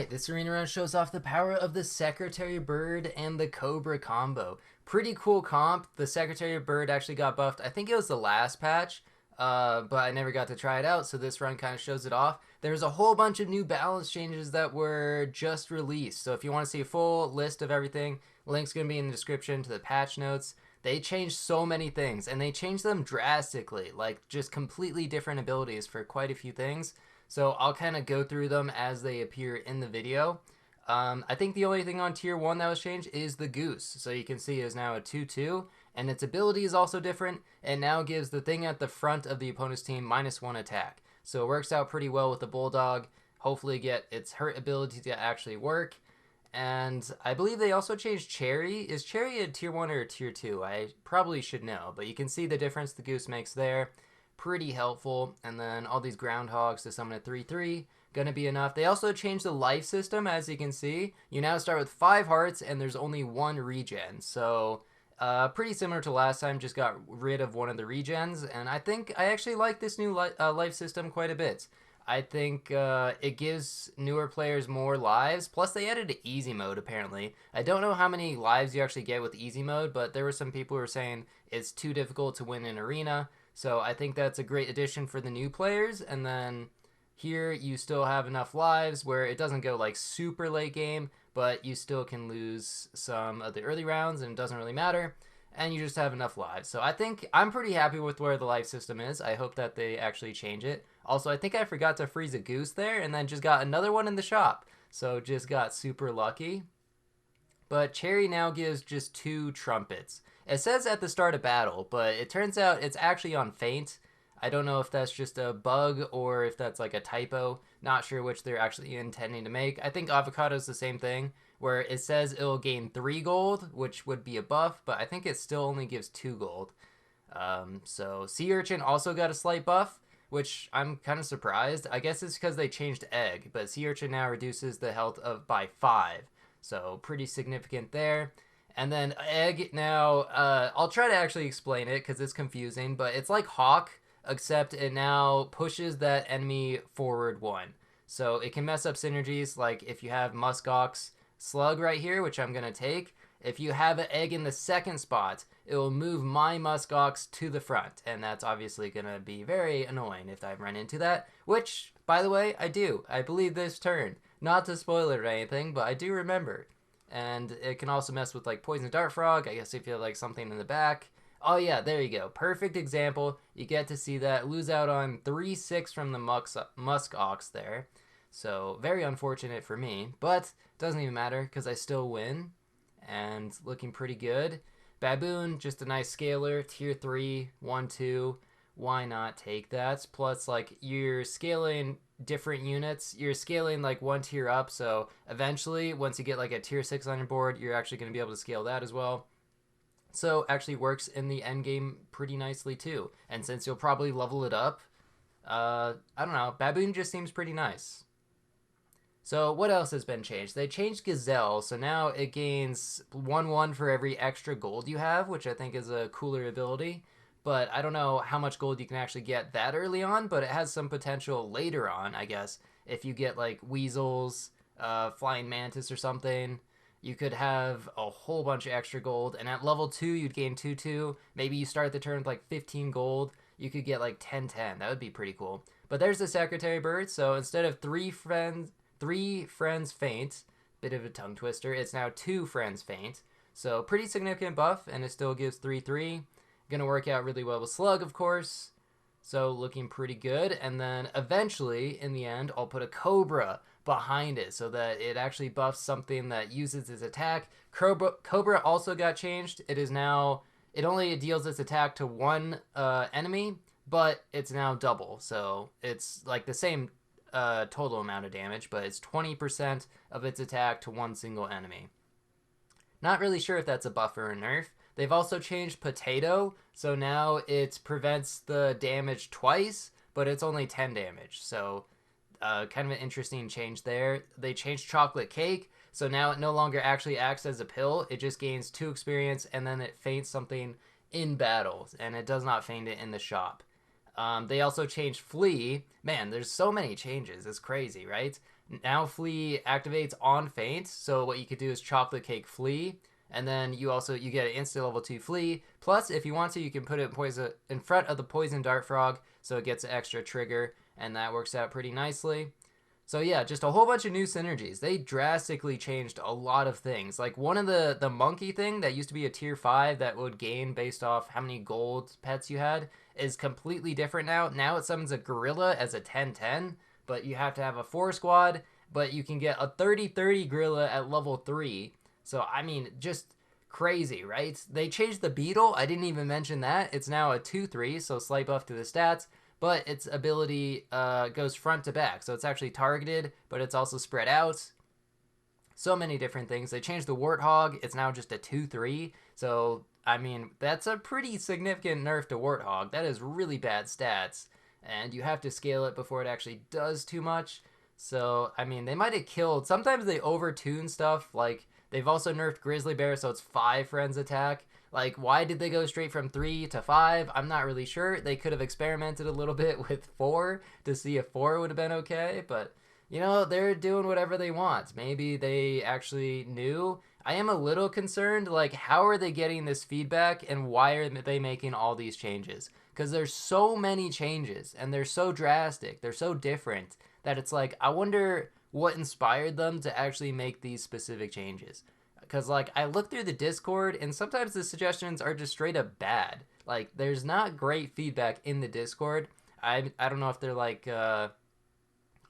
Alright, this arena run shows off the power of the Secretary Bird and the Cobra combo. Pretty cool comp. The Secretary Bird actually got buffed. I think it was the last patch, but I never got to try it out, so this run kind of shows it off. There's a whole bunch of new balance changes that were just released, so if you want to see a full list of everything, link's going to be in the description to the patch notes. They changed so many things, and they changed them drastically, like just completely different abilities for quite a few things. So I'll kind of go through them as they appear in the video. I think the only thing on tier 1 that was changed is the Goose. So you can see it is now a 2-2, and its ability is also different. It now gives the thing at the front of the opponent's team -1 attack. So it works out pretty well with the Bulldog. Hopefully get its hurt ability to actually work. And I believe they also changed Cherry. Is Cherry a tier 1 or a tier 2? I probably should know, but you can see the difference the Goose makes there. Pretty helpful. And then all these groundhogs to summon a 3-3, gonna be enough. They also changed the life system, as you can see. You now start with 5 hearts and there's only 1 regen. So pretty similar to last time, just got rid of one of the regens. And I think I actually like this new life system quite a bit. I think it gives newer players more lives. Plus, they added easy mode, apparently. I don't know how many lives you actually get with easy mode, but there were some people who were saying it's too difficult to win in arena. So I think that's a great addition for the new players. And then here you still have enough lives where it doesn't go like super late game, but you still can lose some of the early rounds and it doesn't really matter. And you just have enough lives. So I think I'm pretty happy with where the life system is. I hope that they actually change it. Also, I think I forgot to freeze a Goose there and then just got another one in the shop. So just got super lucky. But Cherry now gives just 2 trumpets. It says at the start of battle, but it turns out it's actually on feint. I don't know if that's just a bug or if that's like a typo. Not sure which they're actually intending to make. I think Avocado's the same thing, where it says it'll gain 3 gold, which would be a buff, but I think it still only gives 2 gold. So Sea Urchin also got a slight buff, which I'm kind of surprised. I guess it's because they changed Egg, but Sea Urchin now reduces the health by 5. So pretty significant there. And then Egg now, I'll try to actually explain it because it's confusing, but it's like Hawk, except it now pushes that enemy forward 1. So it can mess up synergies, like if you have Muskox Slug right here, which I'm going to take, if you have an Egg in the second spot, it will move my Muskox to the front, and that's obviously going to be very annoying if I run into that, which, by the way, I do. I believe this turn. Not to spoil it or anything, but I do remember. And it can also mess with like Poison Dart Frog, I guess if you have like something in the back. Oh yeah, there you go. Perfect example. You get to see that. Lose out on 3-6 from the Muskox there. So very unfortunate for me, but doesn't even matter because I still win. And looking pretty good. Baboon, just a nice scaler. Tier 3, 1-2. Why not take that? Plus, like, you're scaling different units. You're scaling, like, 1 tier up. So, eventually, once you get, like, a tier 6 on your board, you're actually going to be able to scale that as well. So, actually works in the end game pretty nicely, too. And since you'll probably level it up, I don't know. Baboon just seems pretty nice. So what else has been changed? They changed Gazelle, so now it gains 1-1 for every extra gold you have, which I think is a cooler ability. But I don't know how much gold you can actually get that early on, but it has some potential later on, I guess. If you get like Weasels, Flying Mantis or something, you could have a whole bunch of extra gold. And at level 2, you'd gain 2-2. Maybe you start the turn with like 15 gold. You could get like 10-10. That would be pretty cool. But there's the Secretary Bird. So instead of 3 friends faint, bit of a tongue twister, it's now 2 friends faint. So pretty significant buff, and it still gives 3-3. Gonna work out really well with Slug, of course. So looking pretty good. And then eventually, in the end, I'll put a Cobra behind it so that it actually buffs something that uses its attack. Cobra also got changed. It is now, it only deals its attack to 1 enemy, but it's now double. So it's like the same total amount of damage, but it's 20% of its attack to 1 single enemy. Not really sure if that's a buff or a nerf. They've also changed Potato, so now it prevents the damage twice, but it's only 10 damage. So kind of an interesting change there. They changed Chocolate Cake, so now it no longer actually acts as a pill. It just gains 2 experience, and then it feints something in battle, and it does not feint it in the shop. They also changed Flea. Man, there's so many changes. It's crazy, right? Now Flea activates on Faint, so what you could do is Chocolate Cake Flea, and then you get an instant level 2 Flea. Plus, if you want to, you can put it in front of the Poison Dart Frog, so it gets an extra trigger, and that works out pretty nicely. So yeah, just a whole bunch of new synergies. They drastically changed a lot of things. Like one of the monkey thing that used to be a tier 5 that would gain based off how many gold pets you had is completely different now. Now it summons a gorilla as a 10-10, but you have to have a 4 squad, but you can get a 30-30 gorilla at level 3. So I mean, just crazy, right? They changed the beetle. I didn't even mention that. It's now a 2-3, so slight buff to the stats, but its ability goes front to back. So it's actually targeted, but it's also spread out. So many different things. They changed the Warthog. It's now just a 2-3. So, I mean, that's a pretty significant nerf to Warthog. That is really bad stats. And you have to scale it before it actually does too much. So, I mean, they might have killed. Sometimes they overtune stuff. Like, they've also nerfed Grizzly Bear, so it's 5 friends attack. Like, why did they go straight from 3 to 5? I'm not really sure. They could have experimented a little bit with 4 to see if 4 would have been okay, but, you know, they're doing whatever they want. Maybe they actually knew. I am a little concerned, like, how are they getting this feedback and why are they making all these changes? Because there's so many changes and they're so drastic, they're so different that it's like, I wonder what inspired them to actually make these specific changes. Because like I look through the Discord and sometimes the suggestions are just straight up bad. Like there's not great feedback in the Discord. I don't know if they're like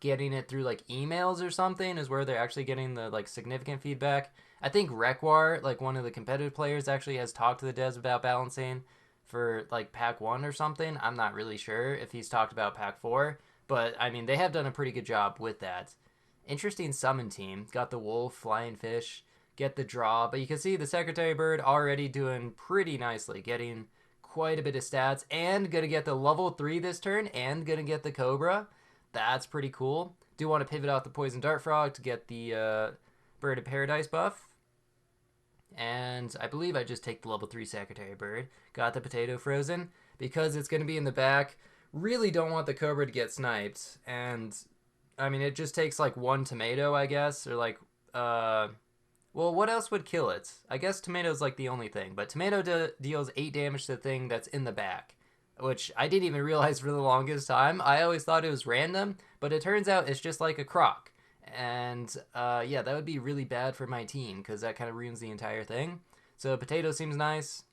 getting it through like emails or something is where they're actually getting the like significant feedback. I think Rekwar, like one of the competitive players, actually has talked to the devs about balancing for like pack 1 or something. I'm not really sure if he's talked about pack 4, but I mean they have done a pretty good job with that. Interesting summon team. Got the wolf, flying fish, get the draw, but you can see the Secretary Bird already doing pretty nicely, getting quite a bit of stats, and gonna get the level 3 this turn, and gonna get the Cobra. That's pretty cool. Do want to pivot out the Poison Dart Frog to get the Bird of Paradise buff. And I believe I just take the level 3 Secretary Bird. Got the Potato frozen, because it's going to be in the back. Really don't want the Cobra to get sniped, and I mean, it just takes like 1 tomato, I guess, or like, well, what else would kill it? I guess tomato's like the only thing, but tomato deals 8 damage to the thing that's in the back, which I didn't even realize for the longest time. I always thought it was random, but it turns out it's just like a croc. And yeah, that would be really bad for my team because that kind of ruins the entire thing. So potato seems nice.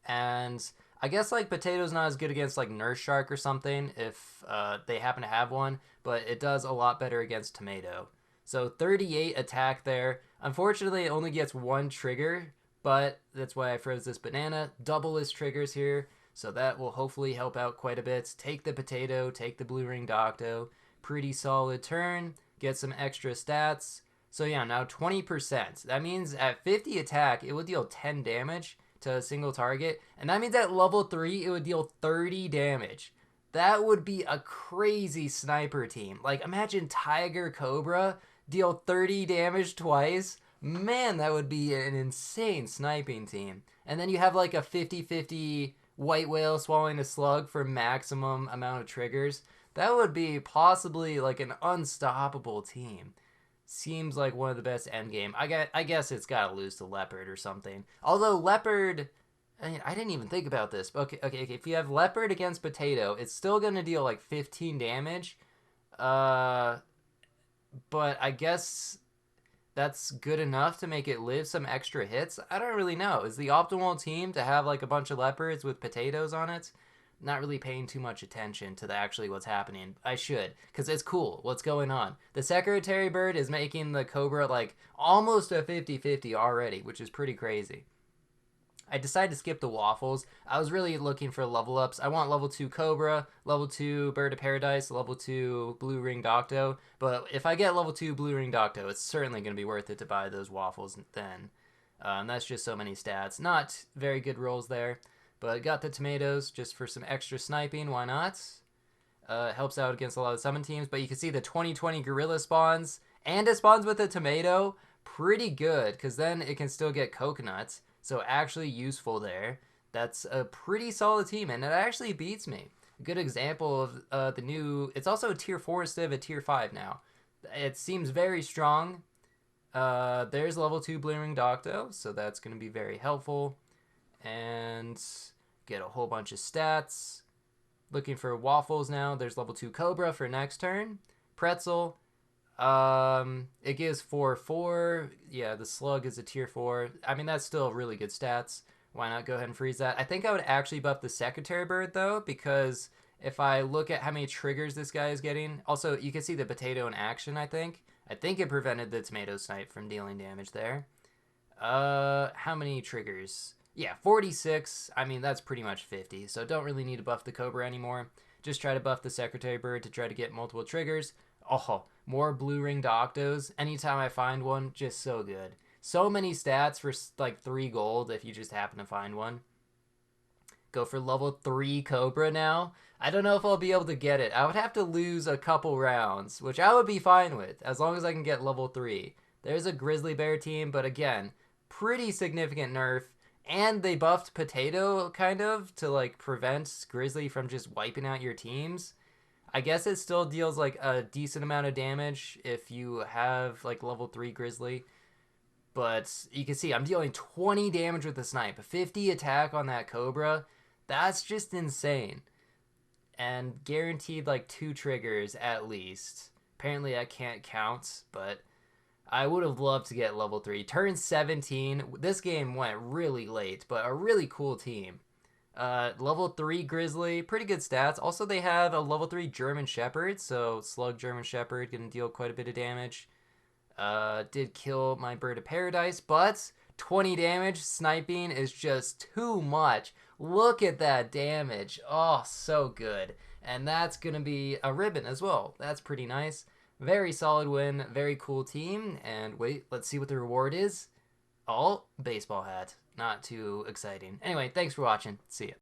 And I guess like potato's not as good against like nurse shark or something if they happen to have one, but it does a lot better against tomato. So 38 attack there. Unfortunately, it only gets 1 trigger, but that's why I froze this banana. Double his triggers here, so that will hopefully help out quite a bit. Take the potato, take the blue ring Docto. Pretty solid turn. Get some extra stats. So yeah, now 20%. That means at 50 attack, it would deal 10 damage to a single target. And that means at level 3, it would deal 30 damage. That would be a crazy sniper team. Like, imagine Tiger Cobra deal 30 damage twice. Man, that would be an insane sniping team. And then you have like a 50-50 white whale swallowing a slug for maximum amount of triggers. That would be possibly like an unstoppable team. Seems like one of the best endgame. I guess it's got to lose to Leopard or something. Although Leopard, I mean, I didn't even think about this. Okay. If you have Leopard against Potato, it's still going to deal like 15 damage. But I guess that's good enough to make it live some extra hits. I don't really know. Is the optimal team to have like a bunch of leopards with potatoes on it? Not really paying too much attention to actually what's happening. I should, because it's cool what's going on. The Secretary Bird is making the Cobra like almost a 50-50 already, which is pretty crazy. I decided to skip the waffles. I was really looking for level ups. I want level 2 Cobra, level 2 Bird of Paradise, level 2 Blue Ring Docto. But if I get level 2 Blue Ring Docto, it's certainly going to be worth it to buy those waffles then. And that's just so many stats. Not very good rolls there. But got the tomatoes just for some extra sniping. Why not? Helps out against a lot of summon teams. But you can see the 2020 gorilla spawns. And it spawns with a tomato. Pretty good, because then it can still get coconuts. So actually useful there. That's a pretty solid team, and it actually beats me. A good example of the new... It's also a tier 4 instead of a tier 5 now. It seems very strong. There's level 2 Blue Ring Docto, so that's going to be very helpful. And get a whole bunch of stats. Looking for Waffles now. There's level 2 Cobra for next turn. Pretzel. It gives 4/4. Yeah, the Slug is a tier 4. I mean, that's still really good stats. Why not go ahead and freeze that? I think I would actually buff the Secretary Bird, though, because if I look at how many triggers this guy is getting... Also, you can see the potato in action, I think. I think it prevented the Tomato Snipe from dealing damage there. How many triggers? Yeah, 46. I mean, that's pretty much 50, so don't really need to buff the Cobra anymore. Just try to buff the Secretary Bird to try to get multiple triggers. Oh, more Blue Ring Doctos. Anytime I find one, just so good. So many stats for like 3 gold if you just happen to find one. Go for level 3 Cobra now. I don't know if I'll be able to get it. I would have to lose a couple rounds, which I would be fine with, as long as I can get level 3. There's a Grizzly Bear team, but again, pretty significant nerf. And they buffed Potato, kind of, to like prevent Grizzly from just wiping out your teams. I guess it still deals like a decent amount of damage if you have like level 3 Grizzly. But you can see I'm dealing 20 damage with the snipe. 50 attack on that Cobra. That's just insane. And guaranteed like 2 triggers at least. Apparently that can't count, but I would have loved to get level 3. Turn 17. This game went really late, but a really cool team. Level 3 Grizzly, pretty good stats. Also, they have a level 3 German Shepherd, so Slug German Shepherd gonna deal quite a bit of damage. Did kill my Bird of Paradise, but 20 damage. Sniping is just too much. Look at that damage. Oh, so good. And that's gonna be a ribbon as well. That's pretty nice. Very solid win. Very cool team. And wait, let's see what the reward is. Oh, baseball hat. Not too exciting. Anyway, thanks for watching. See ya.